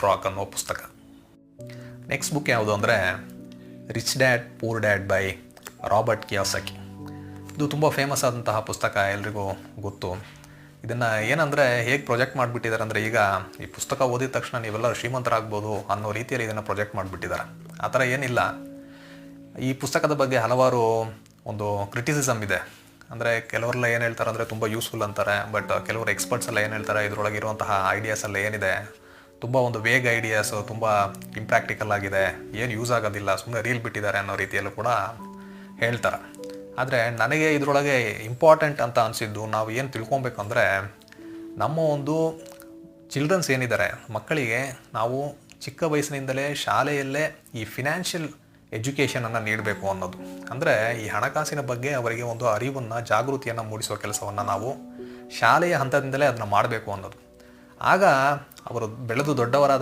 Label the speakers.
Speaker 1: Frock ಅನ್ನೋ ಪುಸ್ತಕ. Next book ಯಾವುದು ಅಂದರೆ rich dad poor dad by Robert Kiyosaki. ಇದು ತುಂಬ ಫೇಮಸ್ ಆದಂತಹ ಪುಸ್ತಕ, ಎಲ್ರಿಗೂ ಗೊತ್ತು. ಇದನ್ನು ಏನಂದರೆ ಹೇಗೆ ಪ್ರೊಜೆಕ್ಟ್ ಮಾಡಿಬಿಟ್ಟಿದ್ದಾರೆ ಅಂದರೆ, ಈಗ ಈ ಪುಸ್ತಕ ಓದಿದ ತಕ್ಷಣ ನೀವೆಲ್ಲ ಶ್ರೀಮಂತರಾಗ್ಬೋದು ಅನ್ನೋ ರೀತಿಯಲ್ಲಿ ಇದನ್ನು ಪ್ರೊಜೆಕ್ಟ್ ಮಾಡಿಬಿಟ್ಟಿದ್ದಾರೆ. ಆ ಥರ ಏನಿಲ್ಲ. ಈ ಪುಸ್ತಕದ ಬಗ್ಗೆ ಹಲವಾರು ಒಂದು ಕ್ರಿಟಿಸಿಸಮ್ ಇದೆ. ಅಂದರೆ ಕೆಲವರೆಲ್ಲ ಏನು ಹೇಳ್ತಾರೆ ಅಂದರೆ ತುಂಬ ಯೂಸ್ಫುಲ್ ಅಂತಾರೆ, ಬಟ್ ಕೆಲವರು ಎಕ್ಸ್ಪರ್ಟ್ಸ್ ಎಲ್ಲ ಏನು ಹೇಳ್ತಾರೆ, ಇದರೊಳಗೆ ಇರುವಂತಹ ಐಡಿಯಾಸ್ ಎಲ್ಲ ಏನಿದೆ ತುಂಬ ಒಂದು ವೇಗ್ ಐಡಿಯಾಸು, ತುಂಬ ಇಂಪ್ರ್ಯಾಕ್ಟಿಕಲ್ ಆಗಿದೆ, ಏನು ಯೂಸ್ ಆಗೋದಿಲ್ಲ, ಸುಮ್ಮನೆ ರೀಲ್ ಬಿಟ್ಟಿದ್ದಾರೆ ಅನ್ನೋ ರೀತಿಯಲ್ಲೂ ಕೂಡ ಹೇಳ್ತಾರೆ. ಆದರೆ ನನಗೆ ಇದರೊಳಗೆ ಇಂಪಾರ್ಟೆಂಟ್ ಅಂತ ಅನಿಸಿದ್ದು, ನಾವು ಏನು ತಿಳ್ಕೊಬೇಕಂದ್ರೆ, ನಮ್ಮ ಒಂದು ಚಿಲ್ಡ್ರನ್ಸ್ ಏನಿದ್ದಾರೆ, ಮಕ್ಕಳಿಗೆ ನಾವು ಚಿಕ್ಕ ವಯಸ್ಸಿನಿಂದಲೇ ಶಾಲೆಯಲ್ಲೇ ಈ ಫಿನಾನ್ಷಿಯಲ್ ಎಜುಕೇಷನನ್ನು ನೀಡಬೇಕು ಅನ್ನೋದು. ಅಂದರೆ ಈ ಹಣಕಾಸಿನ ಬಗ್ಗೆ ಅವರಿಗೆ ಒಂದು ಅರಿವನ್ನು, ಜಾಗೃತಿಯನ್ನು ಮೂಡಿಸುವ ಕೆಲಸವನ್ನು ನಾವು ಶಾಲೆಯ ಹಂತದಿಂದಲೇ ಅದನ್ನು ಮಾಡಬೇಕು ಅನ್ನೋದು. ಆಗ ಅವರು ಬೆಳೆದು ದೊಡ್ಡವರಾದ